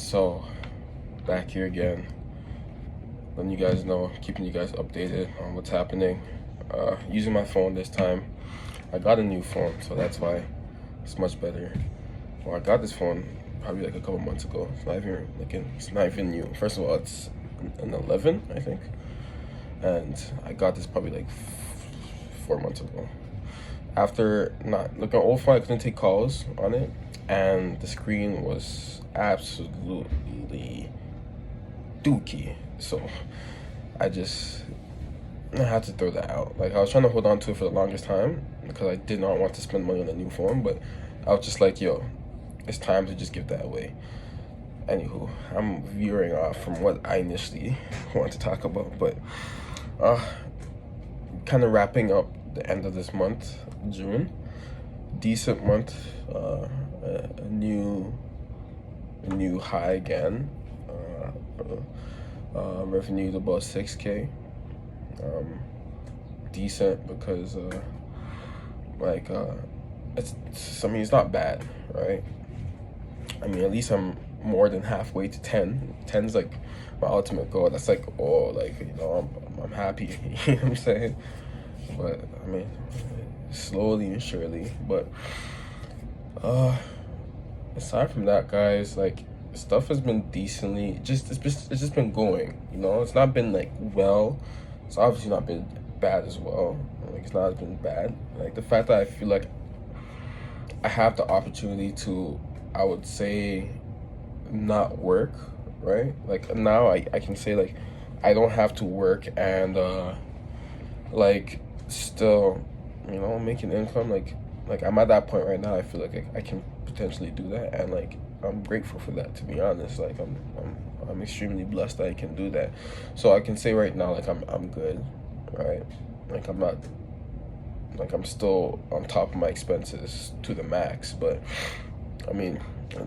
So, back here again, letting you guys know, keeping you guys updated on what's happening. Using my phone this time. I got a new phone, so that's why it's much better. Well, I got this phone probably like a couple months ago. It's not even new. First of all, it's an 11, I think, and I got this probably like 4 months ago. After not looking at old phone, I couldn't take calls on it, and the screen was absolutely dookie. So I had to throw that out. Like, I was trying to hold on to it for the longest time because I did not want to spend money on a new phone, but I was just like, yo, it's time to just give that away. Anywho, I'm veering off from what I initially wanted to talk about, but kind of wrapping up the end of this month, June. Decent month, a new high again. Revenue about 6K. Decent because it's not bad, right? I mean, at least I'm more than halfway to 10. 10's like my ultimate goal. That's like, oh, like, you know, I'm happy. You know what I'm saying? But I mean, slowly and surely. But aside from that, guys, like, stuff has been decently it's just been going, you know. It's not been like, well, it's obviously not been bad as well. Like, it's not been bad. Like, the fact that I feel like I have the opportunity to, I would say, not work, right? Like, now I can say, like, I don't have to work and like, still, you know, making income. Like I'm at that point right now. I feel like I can potentially do that, and like, I'm grateful for that, to be honest. Like, I'm extremely blessed that I can do that. So I can say right now, like, I'm good, right? Like, I'm not, like, I'm still on top of my expenses to the max. But I mean,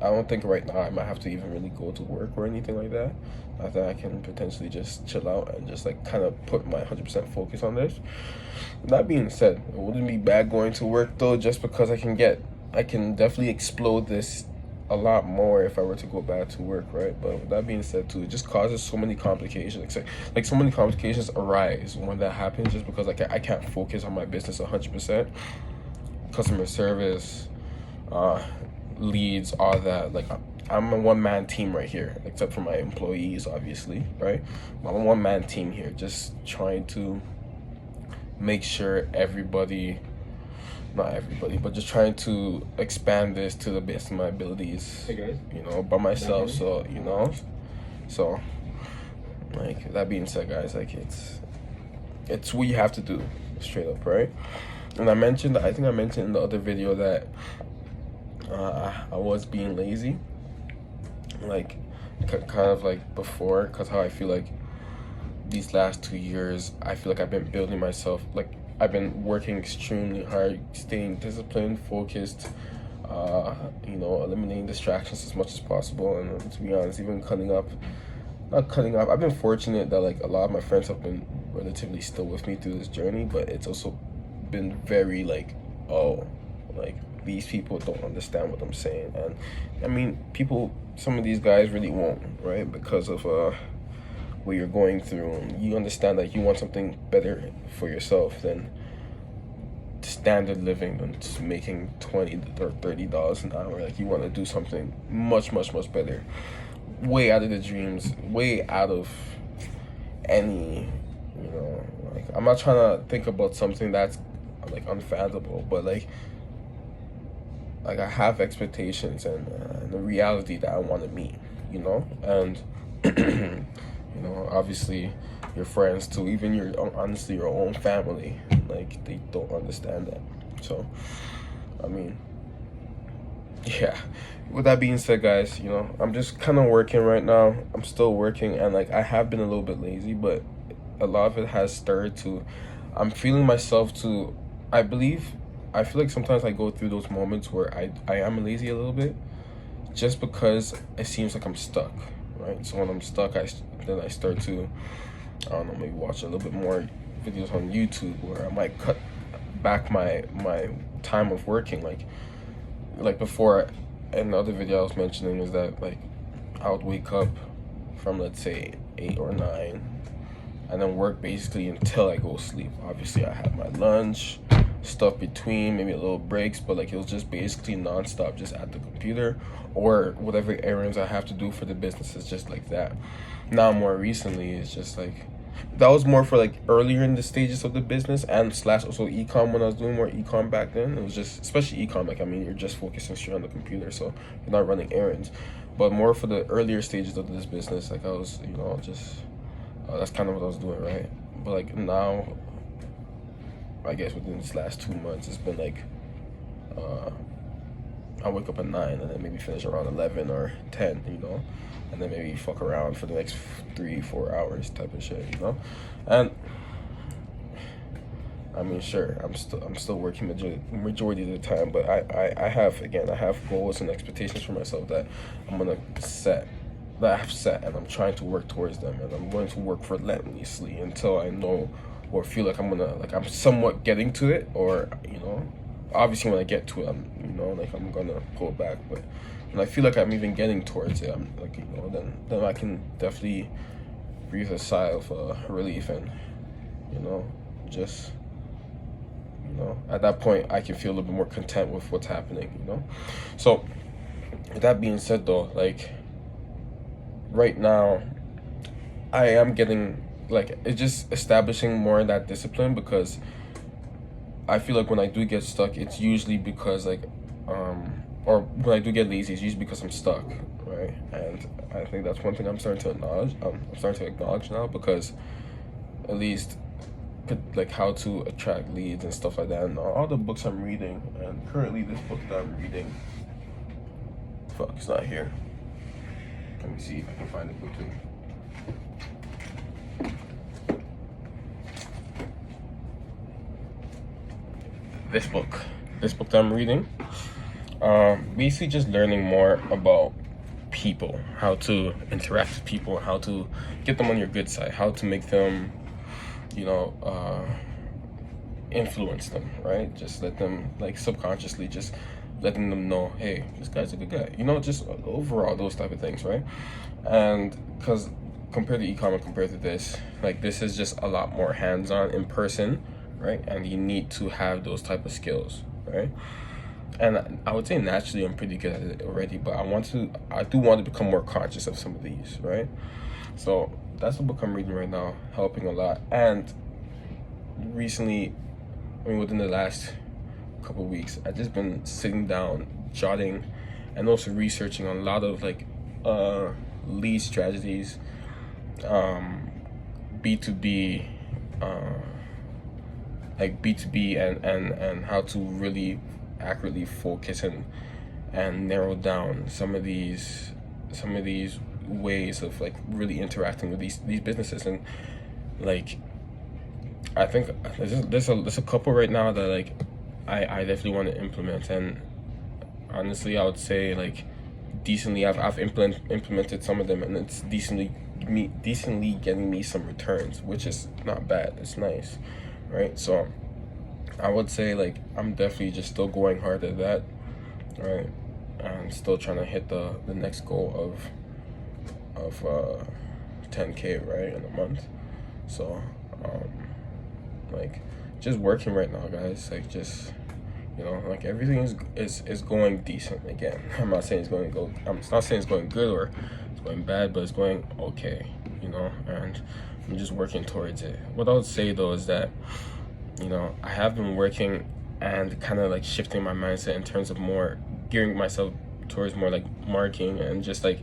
I don't think right now I might have to even really go to work or anything like that. I think I can potentially just chill out and just, like, kind of put my 100% focus on this. That being said, it wouldn't be bad going to work though, just because I can definitely explode this a lot more if I were to go back to work, right? But with that being said too, it just causes so many complications. Like, so many complications arise when that happens, just because like I can't focus on my business 100%. Customer service, leads, all that. Like, I'm a one-man team right here, except for my employees, obviously, right? I'm a one-man team here, just trying to make sure not everybody, but just trying to expand this to the best of my abilities, Hey guys. you know, by myself. So, you know, so, like, that being said, guys, like, it's what you have to do, straight up, right? And I think I mentioned in the other video that I was being lazy, like, kind of like before, because how I feel like these last 2 years, I feel like I've been building myself. Like, I've been working extremely hard, staying disciplined, focused, you know, eliminating distractions as much as possible. And to be honest, even not cutting up, I've been fortunate that, like, a lot of my friends have been relatively still with me through this journey, but it's also been very, like, oh, like, these people don't understand what I'm saying. And I mean, some of these guys really won't, right? Because of what you're going through. You understand that you want something better for yourself than standard living, than just making $20 or $30 an hour. Like, you want to do something much better, way out of the dreams, way out of any, you know, like, I'm not trying to think about something that's like unfathomable, but like I have expectations and the reality that I want to meet, you know. And you know, obviously your friends too, even honestly your own family, like, they don't understand that. So I mean, yeah, with that being said, guys, you know, I'm just kind of working right now. I'm still working, and like, I have been a little bit lazy, but a lot of it has stirred to, I'm feeling myself to, I feel like sometimes I go through those moments where I am lazy a little bit, just because it seems like I'm stuck, right? So when I'm stuck, then I start to, I don't know, maybe watch a little bit more videos on YouTube, where I might cut back my time of working. Like before, another video I was mentioning is that, like, I would wake up from, let's say, 8 or 9, and then work basically until I go sleep. Obviously, I had my lunch, stuff between, maybe a little breaks, but like it was just basically nonstop, just at the computer, or whatever errands I have to do for the business is just like that. Now, more recently, it's just like that was more for like earlier in the stages of the business and slash also ecom. When I was doing more ecom back then, it was just, especially ecom, like I mean, you're just focusing straight on the computer, so you're not running errands. But more for the earlier stages of this business, like I was, just that's kind of what I was doing, right? But like now, I guess within this last 2 months, it's been like I wake up at 9 and then maybe finish around 11 or 10, and then maybe fuck around for the next 3-4 hours type of shit, and I mean, sure, I'm still working majority of the time, but I have goals and expectations for myself that I'm gonna set, that I have set, and I'm trying to work towards them, and I'm going to work relentlessly until I know or feel like I'm somewhat getting to it, or obviously when I get to it, I'm gonna pull back, but when I feel like I'm even getting towards it, I'm like, then I can definitely breathe a sigh of relief, and just at that point I can feel a little bit more content with what's happening. So with that being said, though, like right now I am getting, like, it's just establishing more of that discipline, because I feel like when I do get stuck, it's usually because like or when I do get lazy, it's usually because I'm stuck, right? And I think that's one thing I'm starting to acknowledge. I'm starting to acknowledge now, because at least like how to attract leads and stuff like that, and all the books I'm reading, and currently this book that I'm reading, it's not here. Let me see if I can find it quickly. This book that I'm reading, basically just learning more about people, how to interact with people, how to get them on your good side, how to make them influence them, right? Just let them, like, subconsciously just letting them know, hey, this guy's a good guy, just overall those type of things, right? And because compared to e-commerce, compared to this, like, this is just a lot more hands-on, in person, right? And you need to have those type of skills, right? And I would say naturally I'm pretty good at it already, but I do want to become more conscious of some of these, right? So that's the book I'm reading right now, helping a lot. And recently, within the last couple of weeks, I've just been sitting down, jotting, and also researching on a lot of like lead strategies, B2B, like B2B, and how to really accurately focus and narrow down some of these ways of like really interacting with these businesses. And like I think there's a couple right now that like I definitely want to implement, and honestly I would say like decently I've implemented some of them, and it's decently getting me some returns, which is not bad. It's nice, right? So I would say like I'm definitely just still going hard at that, right? I'm still trying to hit the next goal of 10K, right, in a month. So like just working right now, guys. Like just like everything is going decent again. I'm not saying it's going to go. I'm not saying it's going good or it's going bad, but it's going okay. And I'm just working towards it. What I would say though is that I have been working and kind of like shifting my mindset in terms of more gearing myself towards more like marketing and just like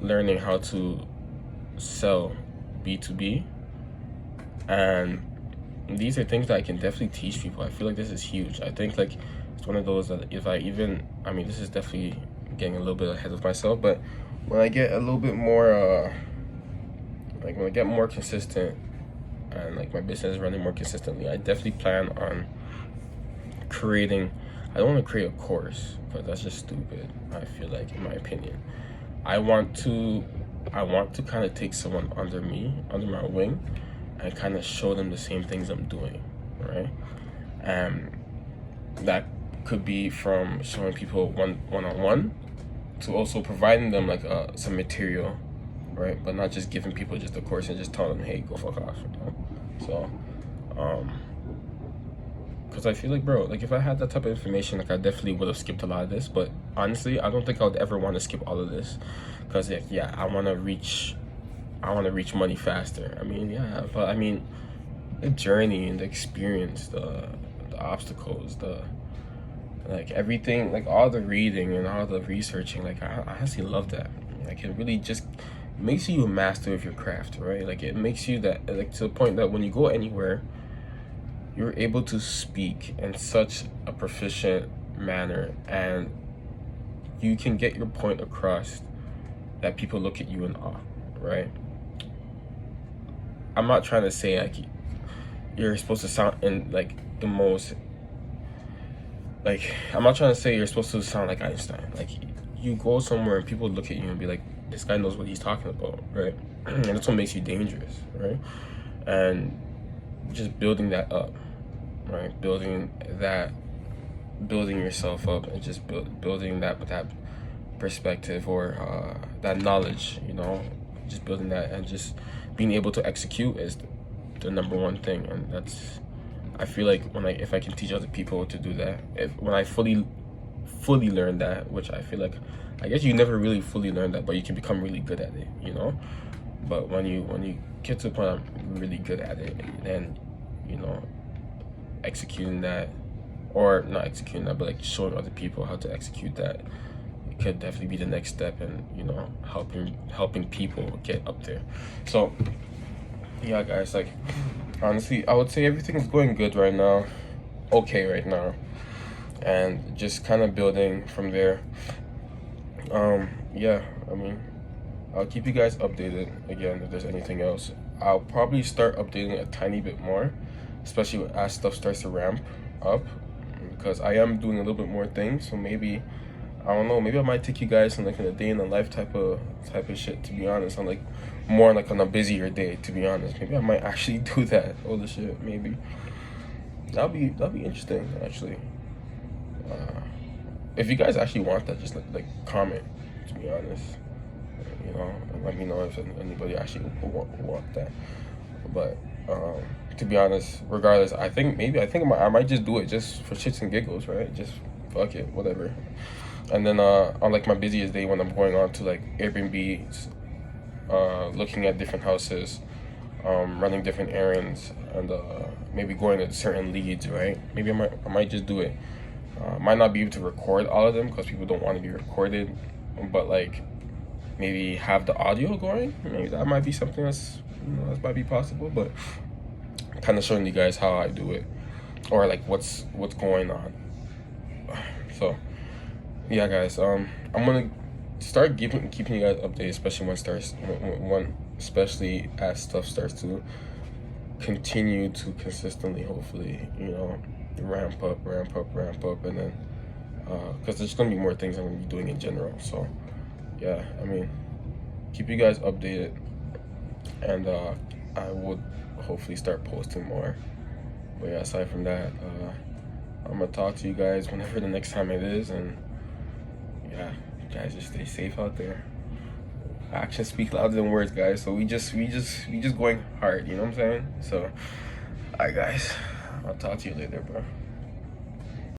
learning how to sell B2B. And these are things that I can definitely teach people. I feel like this is huge. I think like it's one of those that if I mean, this is definitely getting a little bit ahead of myself, but when I get a little bit more like when I get more consistent and like my business is running more consistently, I definitely plan on creating, I don't want to create a course, but that's just stupid, I feel like, in my opinion. I want to kind of take someone under my wing, and kind of show them the same things I'm doing, right? And that could be from showing people one-on-one to also providing them like some material, right? But not just giving people just a course and just telling them, hey, go fuck off, you know? So because I feel like, bro, like if I had that type of information, like I definitely would have skipped a lot of this. But honestly, I don't think I would ever want to skip all of this, because like, yeah, I want to reach money faster. I mean, yeah, but I mean, the journey and the experience, the obstacles, the like everything, like all the reading and all the researching, like I honestly love that. Like it really just makes you a master of your craft, right? Like it makes you that, like, to the point that when you go anywhere, you're able to speak in such a proficient manner, and you can get your point across that people look at you in awe, right? I'm not trying to say like you're supposed to sound in like the most, like, I'm not trying to say you're supposed to sound like Einstein. Like, you go somewhere and people look at you and be like, this guy knows what he's talking about, right? And that's what makes you dangerous, right? And just building that up, right? Building yourself up, and just building that perspective, or that knowledge, you know, just building that, and just being able to execute is the number one thing. And that's, I feel like if I can teach other people to do that, when I fully learn that, which I feel like, I guess you never really fully learn that, but you can become really good at it, you know. But when you get to the point I'm really good at it, then, you know, executing that, or not executing that, but like showing other people how to execute that, it could definitely be the next step in, you know, helping people get up there. So yeah, guys, like honestly, I would say everything is going good right now, okay right now, and just kind of building from there. Yeah, I mean, I'll keep you guys updated again if there's anything else. I'll probably start updating a tiny bit more, especially as stuff starts to ramp up, because I am doing a little bit more things. So maybe, I don't know, maybe I might take you guys on like in a day in the life type of shit, to be honest, on like more like on a busier day, to be honest. Maybe I might actually do that. Oh, the shit, maybe. That'll be interesting, actually. If you guys actually want that, just like comment, to be honest, you know, and let me know if anybody actually want that. But to be honest, regardless, I think I might just do it just for shits and giggles, right? Just fuck it, whatever. And then on like my busiest day, when I'm going on to like Airbnbs, looking at different houses, running different errands, and maybe going to certain leads, right? Maybe I might just do it. Might not be able to record all of them because people don't want to be recorded, but like maybe have the audio going. Maybe that might be something that's, you know, that might be possible. But kind of showing you guys how I do it, or like what's going on. So yeah, guys, I'm gonna start keeping you guys updated, especially as stuff starts to continue to consistently, hopefully, you know, ramp up, and then because there's gonna be more things I'm gonna be doing in general. So yeah, I mean, keep you guys updated, and I would hopefully start posting more. But yeah, aside from that, I'm gonna talk to you guys whenever the next time it is, and yeah, you guys just stay safe out there. Actions speak louder than words, guys. So we just going hard, you know what I'm saying? So alright, guys, I'll talk to you later, bro.